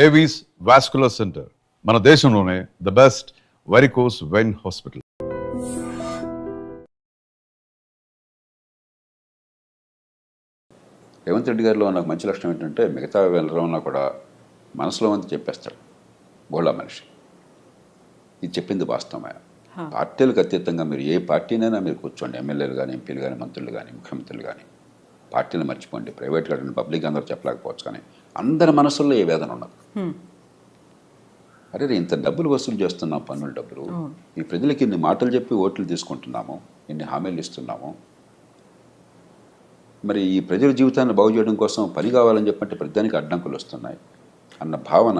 Avis vascular centre మన దేశంలోనే the best varicose vein hospital. Revanth Reddy గారిలో నాకు మంచి లక్షణం ఏంటంటే మిగతా వెళ్ళడంలో కూడా మనసులో అంతా చెప్పేస్తాడు. బోళా మనిషి. ఇది చెప్పింది వాస్తవమే. పార్టీలకు అతీతంగా మీరు ఏ పార్టీనైనా మీరు కూర్చోండి, ఎమ్మెల్యేలు కానీ, ఎంపీలు కానీ, మంత్రులు కానీ, ముఖ్యమంత్రులు కానీ, పార్టీలు మర్చిపోండి. ప్రైవేట్ కానీ పబ్లిక్ అందరూ చెప్పలేకపోవచ్చు, కానీ అందరి మనసుల్లో ఏ వేదన ఉండదు. అరే ఇంత డబ్బులు వసూలు చేస్తున్నాం, పన్నుల డబ్బులు, ఈ ప్రజలకి ఇన్ని మాటలు చెప్పి ఓట్లు తీసుకుంటున్నాము, ఇన్ని హామీలు ఇస్తున్నాము, మరి ఈ ప్రజల జీవితాన్ని బాగు చేయడం కోసం పని కావాలని చెప్పంటే ప్రతిదానికి అడ్డంకులు వస్తున్నాయి అన్న భావన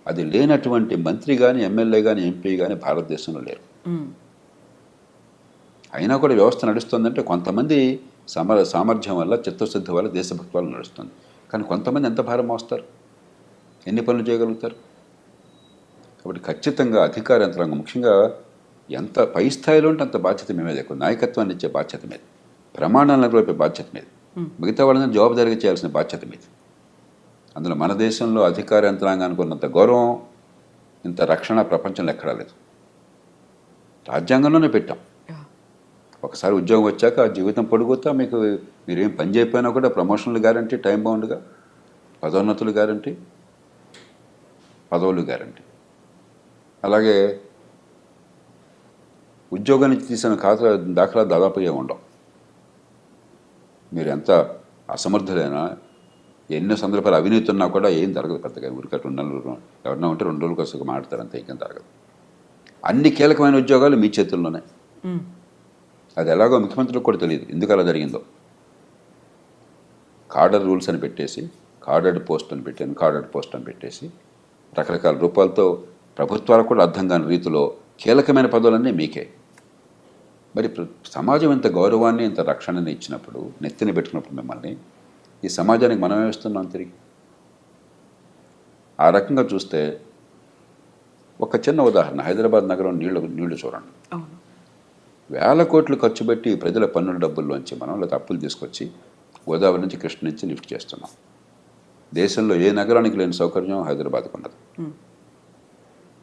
అది లేనటువంటి మంత్రి కానీ, ఎమ్మెల్యే కానీ, ఎంపీ కానీ భారతదేశంలో లేరు. అయినా కూడా వ్యవస్థ నడుస్తుందంటే కొంతమంది సామర్థ్యం వల్ల, చిత్తశుద్ధి వల్ల, దేశభక్తి వల్ల నడుస్తుంది. కానీ కొంతమంది ఎంత భారం మోస్తారు, ఎన్ని పనులు చేయగలుగుతారు? కాబట్టి ఖచ్చితంగా అధికార యంత్రాంగం, ముఖ్యంగా ఎంత పై స్థాయిలో ఉంటే అంత బాధ్యత మీద, ఎక్కువ నాయకత్వాన్ని ఇచ్చే బాధ్యత మీద, ప్రమాణాలను నెలకొల్పే బాధ్యత మీద, మిగతా వాళ్ళని జవాబుదారీగా చేయాల్సిన బాధ్యత మీద. అందులో మన దేశంలో అధికార యంత్రాంగానికి ఉన్నంత గౌరవం, ఇంత రక్షణ ప్రపంచంలో ఎక్కడా లేదు. రాజ్యాంగంలోనే పెట్టాం. ఒకసారి ఉద్యోగం వచ్చాక జీవితం పొడుగుతా మీకు మీరేం పని చేయకపోయినా కూడా ప్రమోషన్లు గ్యారంటీ, టైం బౌండ్గా పదోన్నతులు గ్యారంటీ, పదవులు గ్యారంటీ. అలాగే ఉద్యోగం నుంచి తీసిన దాఖలా దాదాపు ఏమి ఉండవు. మీరు ఎంత అసమర్థులైనా, ఎన్నో సందర్భాలు అవినీతి ఉన్నా కూడా ఏం జరగదు పెద్దగా. ఊరికే 2 నెలలు ఎవరన్నా ఉంటే 2 రోజుల కోసం మాట్లాడతారు అంతే, ఇంకేం జరగదు. అన్ని కీలకమైన ఉద్యోగాలు మీ చేతుల్లోనే. అది ఎలాగో ముఖ్యమంత్రులకు కూడా తెలియదు ఎందుకు అలా జరిగిందో. కార్డర్ రూల్స్ అని పెట్టేసి, కార్డర్డ్ పోస్ట్ అని పెట్టేసి రకరకాల రూపాలతో ప్రభుత్వాలకు కూడా అర్థం కాని రీతిలో కీలకమైన పదవులన్నీ మీకే. మరి సమాజం ఇంత గౌరవాన్ని, ఇంత రక్షణని ఇచ్చినప్పుడు, నెత్తిని పెట్టుకున్నప్పుడు మిమ్మల్ని, ఈ సమాజానికి మనమే ఇస్తున్నాం తిరిగి. ఆ రకంగా చూస్తే ఒక చిన్న ఉదాహరణ, హైదరాబాద్ నగరం నీళ్లు చూడండి. వేల కోట్లు ఖర్చు పెట్టి ప్రజల పన్నుల డబ్బుల్లోంచి మనం లేదా అప్పులు తీసుకొచ్చి గోదావరి నుంచి, కృష్ణ నుంచి లిఫ్ట్ చేస్తున్నాం. దేశంలో ఏ నగరానికి లేని సౌకర్యం హైదరాబాద్కు ఉన్నది.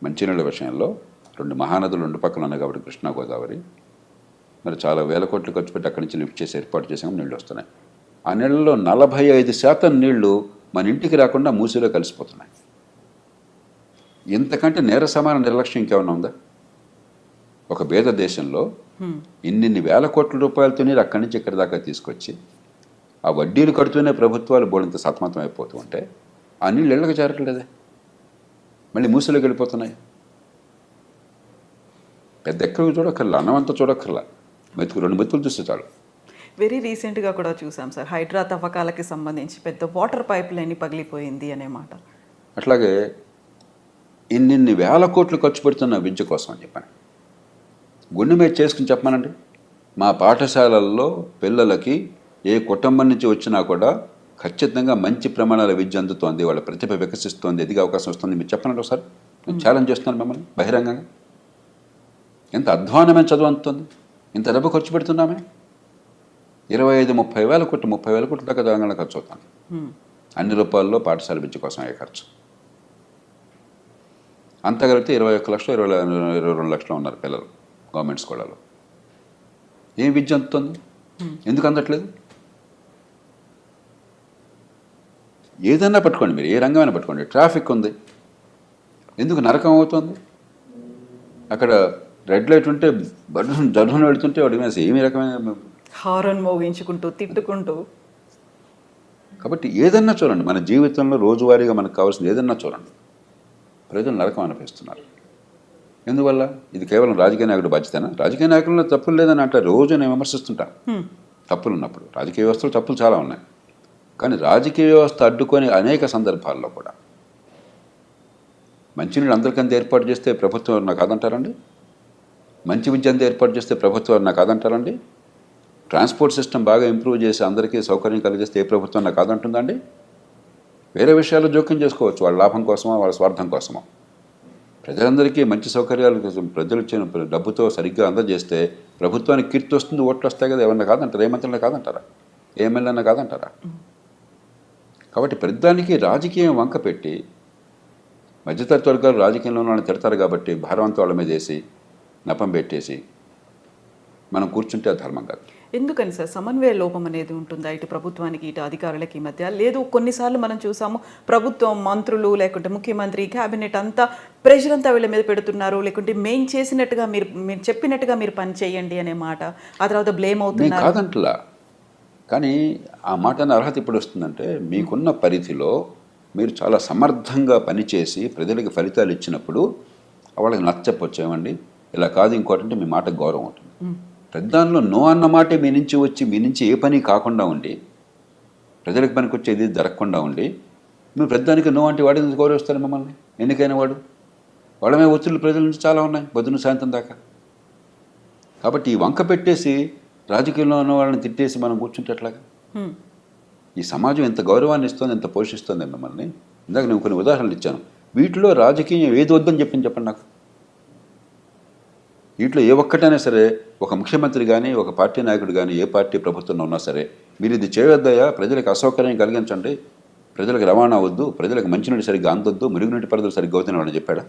మంచినీళ్ళ విషయంలో 2 మహానదులు 2 పక్కన ఉన్నాయి కాబట్టి కృష్ణా, గోదావరి, మరి చాలా వేల కోట్లు ఖర్చు పెట్టి అక్కడి నుంచి లిఫ్ట్ చేసి ఏర్పాటు చేసాము, నీళ్ళు వస్తున్నాయి. ఆ నీళ్ళలో 45% నీళ్లు మన ఇంటికి రాకుండా మూసిలో కలిసిపోతున్నాయి. ఇంతకంటే నేర సమాన నిర్లక్ష్యం ఇంకేమన్నా ఉందా? ఒక పేద దేశంలో ఇన్ని వేల కోట్ల రూపాయలతో నీరు అక్కడి నుంచి ఇక్కడి దాకా తీసుకొచ్చి ఆ వడ్డీలు కడుతూనే ప్రభుత్వాలు బోడంత సతమతం అయిపోతూ ఉంటే ఆ నీళ్ళు ఇళ్ళకి చేరట్లేదే, మళ్ళీ మూసిలోకి వెళ్ళిపోతున్నాయి. పెద్ద ఎక్కడికి చూడక్కర్లా, అన్నమంతా చూడక్కర్లా, 2 మెతుకులు చూస్తే చాలు. వెరీ రీసెంట్గా కూడా చూసాం సార్, హైడ్రా తవ్వకాలకి సంబంధించి పెద్ద వాటర్ పైప్ లైన్ పగిలిపోయింది అనే మాట. అట్లాగే ఇన్ని వేల కోట్లు ఖర్చు పెడుతున్న విద్య కోసం అని చెప్పాను. గుండె మీద చేసుకుని చెప్పమానండి. మా పాఠశాలల్లో పిల్లలకి ఏ కుటుంబం నుంచి వచ్చినా కూడా ఖచ్చితంగా మంచి ప్రమాణాల విద్య అందుతోంది, వాళ్ళ ప్రతిభ వికసిస్తోంది, ఎదిగే అవకాశం వస్తుంది. మీరు చెప్పనండి ఒకసారి. నేను ఛాలెంజ్ చేస్తున్నాను మిమ్మల్ని బహిరంగంగా. ఎంత అధ్వానమైన చదువు అందుతుంది, ఇంత డబ్బు ఖర్చు పెడుతున్నామే. 25-30 వేల కోట్లు, 30 వేల కోట్ల దాకా తెలంగాణ ఖర్చు అవుతుంది. అన్ని రూపాయల్లో పాఠశాల విద్య కోసం అయ్యే ఖర్చు. అంతా కలిపితే 21 లక్షలు, 22 లక్షలు ఉన్నారు పిల్లలు గవర్నమెంట్ స్కూళ్ళలో. ఏం విద్య అందుతుంది? ఎందుకు అందట్లేదు? ఏదన్నా పట్టుకోండి, మీరు ఏ రంగమైనా పట్టుకోండి. ట్రాఫిక్ ఉంది, ఎందుకు నరకం అవుతుంది? అక్కడ రెడ్ లైట్ ఉంటే జర్హన్ వెళ్తుంటే వాడి మీద ఏమి రకమైన హారన్ మోగించుకుంటూ, తిట్టుకుంటూ. కాబట్టి ఏదన్నా చూడండి, మన జీవితంలో రోజువారీగా మనకు కావాల్సింది ఏదన్నా చూడండి, ప్రజలు నరకం అనిపిస్తున్నారు. ఎందువల్ల? ఇది కేవలం రాజకీయ నాయకుడు బాధ్యతనా? రాజకీయ నాయకుల్లో తప్పులు లేదని అంటే రోజు నేను విమర్శిస్తుంటాను. తప్పులు ఉన్నప్పుడు రాజకీయ వ్యవస్థలో తప్పులు చాలా ఉన్నాయి, కానీ రాజకీయ వ్యవస్థ అడ్డుకొని అనేక సందర్భాల్లో కూడా మంచినీళ్ళు అందరికంతా ఏర్పాటు చేస్తే ప్రభుత్వం నాకు కాదంటారండి? మంచి విద్య అంతా ఏర్పాటు చేస్తే ప్రభుత్వం నాకు కాదంటారండి? ట్రాన్స్పోర్ట్ సిస్టమ్ బాగా ఇంప్రూవ్ చేసి అందరికీ సౌకర్యం కలిగిస్తే ఏ ప్రభుత్వం నాకు కాదంటుందండి? వేరే విషయాల్లో జోక్యం చేసుకోవచ్చు, వాళ్ళ లాభం కోసమో వాళ్ళ స్వార్థం కోసమో. ప్రజలందరికీ మంచి సౌకర్యాలు ప్రజలు ఇచ్చిన డబ్బుతో సరిగ్గా అందజేస్తే ప్రభుత్వానికి కీర్తి వస్తుంది, ఓట్లు వస్తాయి కదా. ఎవరన్నా కాదంటారా? ఏ మంత్రులన్నా కాదంటారా? ఏ ఎమ్మెల్యేనా కాదంటారా? కాబట్టి ప్రతిదానికి రాజకీయం వంక పెట్టి మధ్యతరగతి వర్గాలు రాజకీయంలో ఉన్న వాళ్ళని తిడతారు కాబట్టి భారం అంతా వాళ్ళ మీద వేసి నపం పెట్టేసి మనం కూర్చుంటే అది ధర్మం కాదు. ఎందుకని సార్ సమన్వయ లోపం అనేది ఉంటుందా ఇటు ప్రభుత్వానికి ఇటు అధికారులకి మధ్య? లేదు కొన్నిసార్లు మనం చూసాము ప్రభుత్వం మంత్రులు లేకుంటే ముఖ్యమంత్రి క్యాబినెట్ అంతా ప్రెషర్ అంతా వీళ్ళ మీద పెడుతున్నారు, లేకుంటే మేము చేసినట్టుగా మీరు చెప్పినట్టుగా మీరు పని చేయండి అనే మాట, ఆ తర్వాత బ్లేమ్ అవుతున్నారు. కాదంటలా, కానీ ఆ మాట అర్హత ఇప్పుడు వస్తుందంటే మీకున్న పరిధిలో మీరు చాలా సమర్థంగా పనిచేసి ప్రజలకు ఫలితాలు ఇచ్చినప్పుడు వాళ్ళకి నచ్చప్పొచ్చు. ఏమండి ఇలా కాదు ఇంకోటి అంటే మీ మాటకు గౌరవం ఉంటుంది. ప్రధానంలో నో అన్న మాటే మీ నుంచి వచ్చి మీ నుంచి ఏ పని కాకుండా ఉండి ప్రజలకు పనికి వచ్చేది జరగకుండా ఉండి మీరు ప్రధానికి నో అంటే వాడి నుంచి గౌరవిస్తారు మిమ్మల్ని ఎన్నికైన వాడు. వాళ్ళమే ఒత్తిళ్ళు ప్రజల నుంచి చాలా ఉన్నాయి పొద్దున్న సాయంత్రం దాకా. కాబట్టి ఈ వంక పెట్టేసి రాజకీయంలో ఉన్న వాళ్ళని తిట్టేసి మనం కూర్చుంటే ఎట్లాగా? ఈ సమాజం ఎంత గౌరవాన్ని ఇస్తుంది, ఎంత పోషిస్తుంది మిమ్మల్ని. ఇందాక నేను కొన్ని ఉదాహరణలు ఇచ్చాను. వీటిలో రాజకీయం ఏది వద్దని చెప్పండి నాకు. వీటిలో ఏ ఒక్కటైనా సరే ఒక ముఖ్యమంత్రి కానీ ఒక పార్టీ నాయకుడు కానీ ఏ పార్టీ ప్రభుత్వంలో ఉన్నా సరే మీరు ఇది చేయొద్దయా, ప్రజలకు అసౌకర్యం కలిగించండి, ప్రజలకు రవాణా వద్దు, ప్రజలకు మంచినీటి సరిగ్గా అందొద్దు, మురుగునీటి పరిధులు సరిగ్గా అవుతాయని వాడు చెప్పాడా?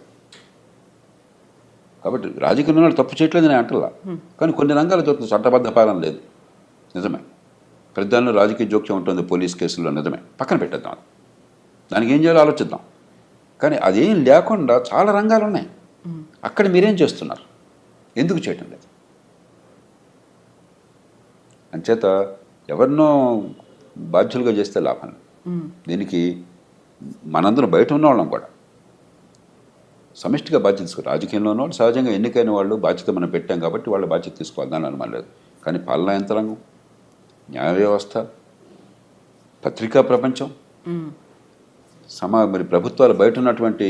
కాబట్టి రాజకీయంలో తప్పు చేయట్లేదు నేను అంటలా, కానీ కొన్ని రంగాలు చూస్తుంది చట్టబద్ధ పాలన లేదు, నిజమే. ప్రధానంలో రాజకీయ జోక్యం ఉంటుంది పోలీస్ కేసుల్లో, నిజమే. పక్కన పెట్టేద్దాం, దానికి ఏం చేయాలో ఆలోచిద్దాం. కానీ అదేం లేకుండా చాలా రంగాలు ఉన్నాయి. అక్కడ మీరేం చేస్తున్నారు, ఎందుకు చేయటం లేదు? అంచేత ఎవరినో బాధ్యులుగా చేస్తే లాభం. దీనికి మనందరం బయట ఉన్న వాళ్ళం కూడా సమిష్టిగా బాధ్యత తీసుకోవాలి. రాజకీయంలో ఉన్న వాళ్ళు సహజంగా ఎన్నికైన వాళ్ళు బాధ్యత మనం పెట్టాం కాబట్టి వాళ్ళ బాధ్యత తీసుకోవాలి, దాని అనుమానం లేదు. కానీ పాలనా యంత్రాంగం, న్యాయ వ్యవస్థ, పత్రికా ప్రపంచం, మరి ప్రభుత్వాలు బయట ఉన్నటువంటి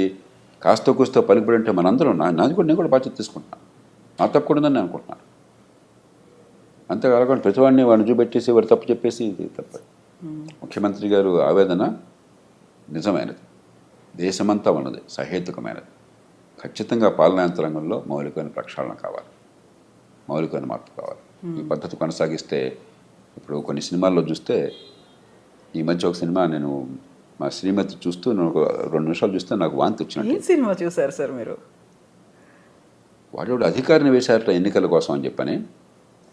కాస్త కూస్తో పలుకుబడి ఉంటే మనందరం నేను కూడా బాధ్యత తీసుకుంటున్నాను. నా తప్పు కూడా ఉందని నేను అనుకుంటున్నాను. అంతేకాకుండా ప్రతివాడిని వాడిని చూపెట్టేసి వాడు తప్పు చెప్పేసి ఇది తప్ప. ముఖ్యమంత్రి గారు ఆవేదన నిజమైనది, దేశమంతా ఉన్నది, సహేతుకమైనది. ఖచ్చితంగా పాలనా యంత్రాంగంలో మౌలికమైన ప్రక్షాళన కావాలి, మౌలికమైన మార్పు కావాలి. ఈ పద్ధతి కొనసాగిస్తే ఇప్పుడు కొన్ని సినిమాల్లో చూస్తే, ఈ మధ్య ఒక సినిమా నేను మా శ్రీమతి చూస్తూ నేను ఒక 2 నిమిషాలు చూస్తే నాకు వాంతి వచ్చినట్టు. సినిమా చూసారు సార్ మీరు? వాడు అధికారిని వేశారట ఎన్నికల కోసం అని చెప్పని,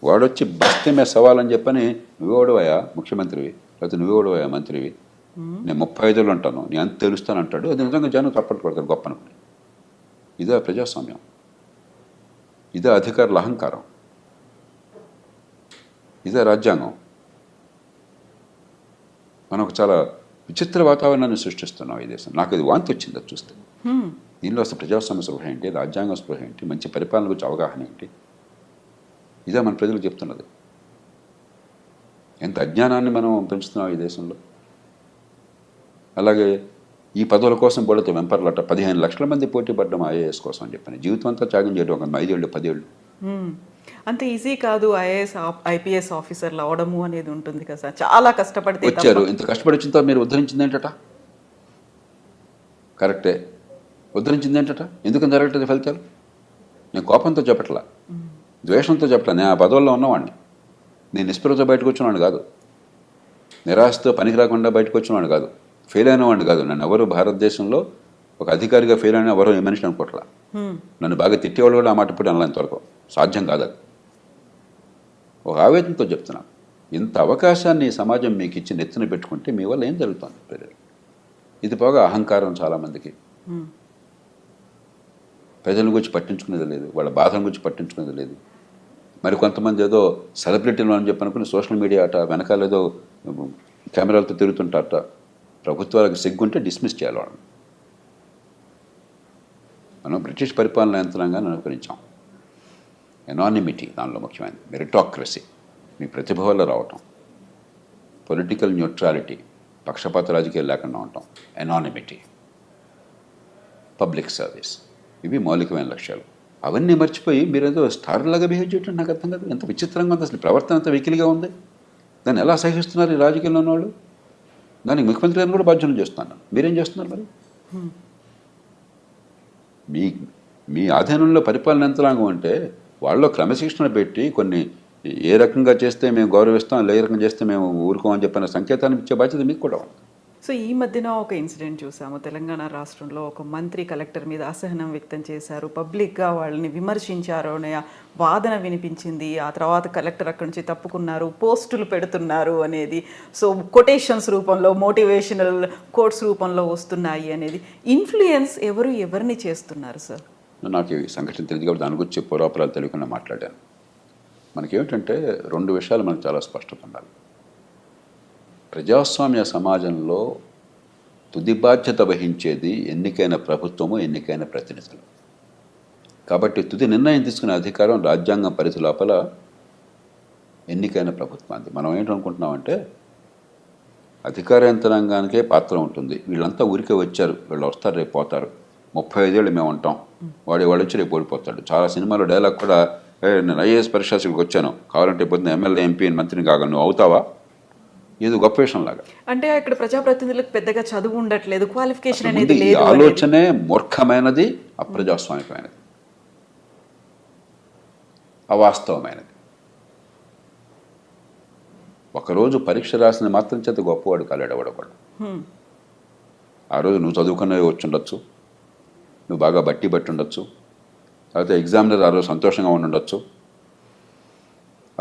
వాడొచ్చి బస్తమే సవాల్ అని చెప్పని, నువ్వేవాడువయా ముఖ్యమంత్రివి, లేకపోతే నువ్వేవాడువయా మంత్రివి, నేను 35 అంటాను, నేను అంత తెలుస్తాను అంటాడు. అది నిజంగా జనం తప్పట్టు పడతారు గొప్ప అనుకుని. ఇదే ప్రజాస్వామ్యం, ఇదే అధికారుల అహంకారం, ఇదే రాజ్యాంగం. మనకు చాలా విచిత్ర వాతావరణాన్ని సృష్టిస్తున్నాం ఈ దేశం. నాకు అది వాంతి వచ్చింది అది చూస్తే. దీనిలో అసలు ప్రజాస్వామ్య స్పృహ ఏంటి, రాజ్యాంగ స్పృహ ఏంటి, మంచి పరిపాలన గురించి అవగాహన ఏంటి, ఇదే మన ప్రజలకు చెప్తున్నది. ఎంత అజ్ఞానాన్ని మనం పెంచుతున్నాం ఈ దేశంలో. అలాగే ఈ పదవుల కోసం పడితే వెంపర్లట 15 లక్షల మంది పోటీ పడ్డం ఐఏఎస్ కోసం అని చెప్పని, జీవితం అంతా త్యాగం చేయడం, ఒక 5 ఏళ్ళు 10 ఏళ్ళు. అంత ఈజీ కాదు ఐఏఎస్ ఐపీఎస్ ఆఫీసర్లు అవడము అనేది ఉంటుంది కదా సార్. చాలా కష్టపడితే వచ్చారు. ఇంత కష్టపడి వచ్చిన తర్వాత మీరు ఉద్ధరించింది ఏంటట? కరెక్టే, ఉద్ధరించింది ఏంటట? ఎందుకని జరగట్లేదు ఫలితాలు? నేను కోపంతో చెప్పట్లా, ద్వేషంతో చెప్పట్లా. నేను ఆ పదవుల్లో ఉన్నవాడిని, నేను నిస్పృహతో బయటకు వచ్చినవాడిని కాదు, నిరాశతో పనికి రాకుండా బయటకు వచ్చినవాడిని కాదు, ఫెయిల్ అయిన వాడిని కాదు. నన్ను ఎవరు భారతదేశంలో ఒక అధికారిగా ఫెయిల్ అయినా ఎవరో ఏ మనిషిని అనుకోవట్లా. నన్ను బాగా తిట్టేవాళ్ళు కూడా ఆ మాట ఇప్పుడు అనలా, ఇంతవరకు సాధ్యం కాదు. అది ఒక ఆవేదనతో చెప్తున్నాను. ఇంత అవకాశాన్ని సమాజం మీకు ఇచ్చి నెత్తిన పెట్టుకుంటే మీ వల్ల ఏం జరుగుతుంది ప్రజలు? ఇది పోగా అహంకారం చాలామందికి. ప్రజల గురించి పట్టించుకునేది లేదు, వాళ్ళ బాధల గురించి పట్టించుకునేది లేదు. మరి కొంతమంది ఏదో సెలబ్రిటీలు అని చెప్పి అనుకుని సోషల్ మీడియా అట వెనకాల ఏదో కెమెరాలతో తిరుగుతుంటారట. ప్రభుత్వాలకు సిగ్గుంటే డిస్మిస్ చేయాలి వాళ్ళని. మనం బ్రిటిష్ పరిపాలన యంత్రాంగాన్ని అనుకరించాం. ఎనానిమిటీ దానిలో ముఖ్యమైనది, మెరిటాక్రసీ, మీ ప్రతిభ వల్ల రావటం, పొలిటికల్ న్యూట్రాలిటీ, పక్షపాత రాజకీయాలు లేకుండా ఉండటం, ఎనానిమిటీ, పబ్లిక్ సర్వీస్, ఇవి మౌలికమైన లక్ష్యాలు. అవన్నీ మర్చిపోయి మీరు ఏదో స్టార్లాగా బిహేవ్ చేయటం నాకు అర్థం కాదు. ఎంత విచిత్రంగా ఉంది అసలు, ప్రవర్తన అంత వెకిలిగా ఉంది. దాన్ని ఎలా సహిస్తున్నారు ఈ రాజకీయంలో ఉన్నవాళ్ళు? దానికి ముఖ్యమంత్రి గారిని కూడా బాధ్యతలు చేస్తున్నాను. మీరేం చేస్తున్నారు మరి? మీ ఆధీనంలో పరిపాలన యంత్రాంగం అంటే వాళ్ళలో క్రమశిక్షణ పెట్టి కొన్ని ఏ రకంగా చేస్తే మేము గౌరవిస్తాం, ఏ రకంగా చేస్తే మేము ఊరుకోమని చెప్పిన సంకేతాన్ని ఇచ్చే బాధ్యత మీకు కూడా ఉంది. సో ఈ మధ్యన ఒక ఇన్సిడెంట్ చూసాము. తెలంగాణ రాష్ట్రంలో ఒక మంత్రి కలెక్టర్ మీద అసహనం వ్యక్తం చేశారు, పబ్లిక్గా వాళ్ళని విమర్శించారు అనే వాదన వినిపించింది. ఆ తర్వాత కలెక్టర్ అక్కడి నుంచి తప్పుకున్నారు, పోస్టులు పెడుతున్నారు అనేది, సో కొటేషన్స్ రూపంలో, మోటివేషనల్ కోట్స్ రూపంలో వస్తున్నాయి అనేది. ఇన్ఫ్లుయెన్స్ ఎవరిని చేస్తున్నారు సార్? నాకు ఈ సంఘటన తెలియదు కాబట్టి దాని గురించి పూర్వాపరాలు తెలియకుండా మాట్లాడాను. మనకేమిటంటే 2 విషయాలు మనకు చాలా స్పష్టత ఉండాలి. ప్రజాస్వామ్య సమాజంలో తుది బాధ్యత వహించేది ఎన్నికైన ప్రభుత్వము, ఎన్నికైన ప్రతినిధులు. కాబట్టి తుది నిర్ణయం తీసుకునే అధికారం రాజ్యాంగం పరిధి లోపల ఎన్నికైన ప్రభుత్వానికి. మనం ఏంటనుకుంటున్నామంటే అధికార యంత్రాంగానికే పాత్ర ఉంటుంది, వీళ్ళంతా ఊరికే వచ్చారు, వీళ్ళు వస్తారు రేపు పోతారు, 35 ఏళ్ళు మేము ఉంటాం, వాడు వచ్చి రేపు ఓడిపోతాడు. చాలా సినిమాలో డైలాగ్ కూడా, నేను ఐఏఎస్ పరీక్షలకు వచ్చాను, కావాలంటే పొద్దున్న ఎమ్మెల్యే ఎంపీ మంత్రిని కాగలను, నువ్వు అవుతావా? ఇది గొప్ప విషయం లాగా. అంటే ఇక్కడ ప్రజాప్రతినిధులకు పెద్దగా చదువు ఉండట్లేదు, క్వాలిఫికేషన్ అనేది లేదు. ఆలోచనే మూర్ఖమైనది, అప్రజాస్వామికమైనది, అవాస్తవమైనది. ఒకరోజు పరీక్ష రాసిన మాత్రం చేత గొప్పవాడు కాలేడు ఎవడవాడు. ఆ రోజు నువ్వు చదువుకున్నవి వచ్చి ఉండొచ్చు, నువ్వు బాగా బట్టి ఉండొచ్చు, లేకపోతే ఎగ్జామినర్ ఆ రోజు సంతోషంగా ఉండొచ్చు,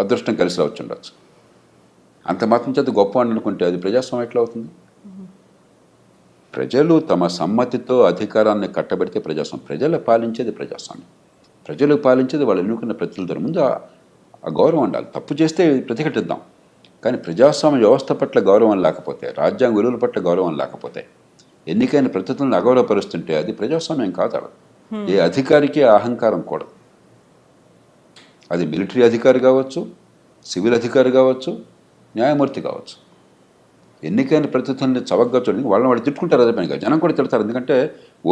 అదృష్టం కలిసి రావచ్చు ఉండొచ్చు. అంత మాత్రం చేత గొప్ప అని అనుకుంటే అది ప్రజాస్వామ్యం ఎట్లా అవుతుంది? ప్రజలు తమ సమ్మతితో అధికారాన్ని కట్టబెడితే ప్రజాస్వామ్యం. ప్రజలు పాలించేది ప్రజాస్వామ్యం. ప్రజలు పాలించేది వాళ్ళు ఎన్నుకున్న ప్రతినిధుల ముందు ఆ గౌరవం ఉండాలి. తప్పు చేస్తే ప్రతిఘటిద్దాం, కానీ ప్రజాస్వామ్య వ్యవస్థ పట్ల గౌరవం లేకపోతే, రాజ్యాంగ విలువల పట్ల గౌరవం లేకపోతే, ఎన్నికైన ప్రతినిధులను అగౌరవపరుస్తుంటే అది ప్రజాస్వామ్యం కాదు. ఏ అధికారికి అహంకారం కూడదు. అది మిలిటరీ అధికారి కావచ్చు, సివిల్ అధికారి కావచ్చు, న్యాయమూర్తి కావచ్చు. ఎన్నికైన ప్రతినిధుల్ని చవకగా చూడండి, వాళ్ళని వాళ్ళు తిట్టుకుంటారు. అదే పనిగా జనం కూడా తిడతారు. ఎందుకంటే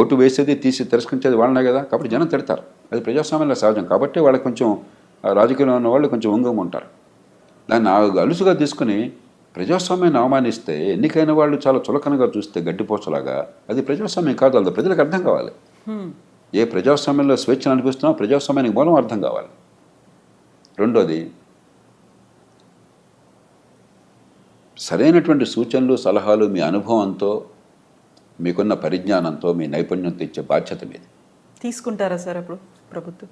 ఓటు వేసేది తీసి తిరస్కరించేది వాళ్ళనే కదా, కాబట్టి జనం తిడతారు. అది ప్రజాస్వామ్యంలో సహజం. కాబట్టి వాళ్ళకి కొంచెం రాజకీయంలో ఉన్న వాళ్ళు కొంచెం వంగం ఉంటారు. దాన్ని అలుసుగా తీసుకుని ప్రజాస్వామ్యాన్ని అవమానిస్తే, ఎన్నికైన వాళ్ళు చాలా చులకనగా చూస్తే గడ్డిపోచలాగా, అది ప్రజాస్వామ్యం కాదు. అది ప్రజలకు అర్థం కావాలి. ఏ ప్రజాస్వామ్యంలో స్వేచ్ఛను అనిపిస్తున్నామో ప్రజాస్వామ్యానికి మూలం అర్థం కావాలి. రెండోది, సరైనటువంటి సూచనలు, సలహాలు మీ అనుభవంతో, మీకున్న పరిజ్ఞానంతో, మీ నైపుణ్యంతో ఇచ్చే బాధ్యత మీది. తీసుకుంటారా సార్ అప్పుడు ప్రభుత్వం?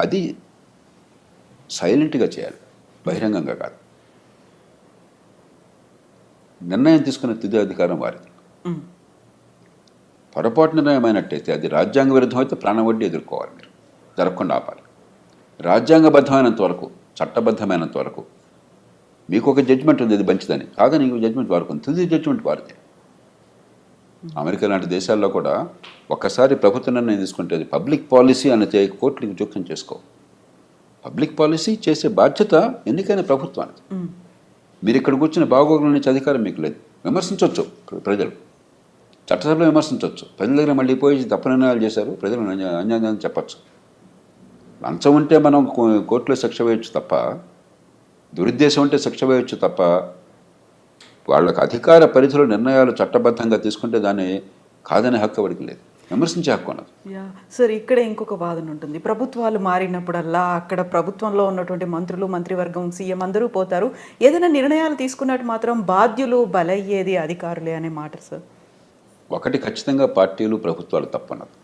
అది సైలెంట్గా చేయాలి, బహిరంగంగా కాదు. నిర్ణయం తీసుకునే తుది అధికారం వారిది. పొరపాటు నిర్ణయం అయినట్టయితే, అది రాజ్యాంగ విరుద్ధం అయితే ప్రాణం వడ్డీ ఎదుర్కోవాలి, మీరు జరగకుండా ఆపాలి. రాజ్యాంగబద్ధమైనంత వరకు, చట్టబద్ధమైనంత వరకు మీకు ఒక జడ్జిమెంట్ ఉంది, ఇది మంచిదని. కాదని ఇంకో జడ్జిమెంట్ వరకు ఉంది, తుది జడ్జిమెంట్ వారిదే. అమెరికా లాంటి దేశాల్లో కూడా ఒక్కసారి ప్రభుత్వ నిర్ణయం తీసుకుంటే అది పబ్లిక్ పాలసీ అనేది కోర్టులకు జోక్యం చేసుకో. పబ్లిక్ పాలసీ చేసే బాధ్యత ఎన్నికైన ప్రభుత్వానికి. మీరు ఇక్కడ కూర్చుని బాగోగుల నుంచి అధికారం మీకు లేదు. విమర్శించవచ్చు ప్రజలు, చట్టసభలో విమర్శించవచ్చు. ప్రజల దగ్గర మళ్ళీ పోయి తప్పు నిర్ణయాలు చేశారు, ప్రజలు అన్యాయం చెప్పచ్చు. లంచం ఉంటే మనం కోర్టులో శిక్ష వేయచ్చు తప్ప, దురుద్దేశం ఉంటే శిక్ష వేయచ్చు తప్ప, వాళ్ళకి అధికార పరిధిలో నిర్ణయాలు చట్టబద్ధంగా తీసుకుంటే దాన్ని కాదనే హక్కు వాడికి లేదు, విమర్శించే హక్కు అన్నది. సార్, ఇక్కడ ఇంకొక వాదన ఉంటుంది. ప్రభుత్వాలు మారినప్పుడల్లా అక్కడ ప్రభుత్వంలో ఉన్నటువంటి మంత్రులు, మంత్రివర్గం, సీఎం అందరూ పోతారు. ఏదైనా నిర్ణయాలు తీసుకున్నట్టు మాత్రం బాధ్యులు బలయ్యేది అధికారులే అనే మాట సార్. ఒకటి ఖచ్చితంగా పార్టీలు, ప్రభుత్వాలు తప్పన్నది.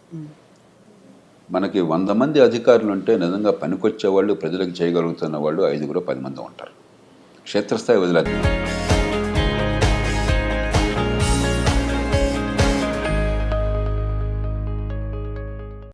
మనకి 100 మంది అధికారులు ఉంటే నిజంగా పనికొచ్చేవాళ్ళు, ప్రజలకు చేయగలుగుతున్న వాళ్ళు 5-10 మంది ఉంటారు. క్షేత్రస్థాయి వదిలేదు.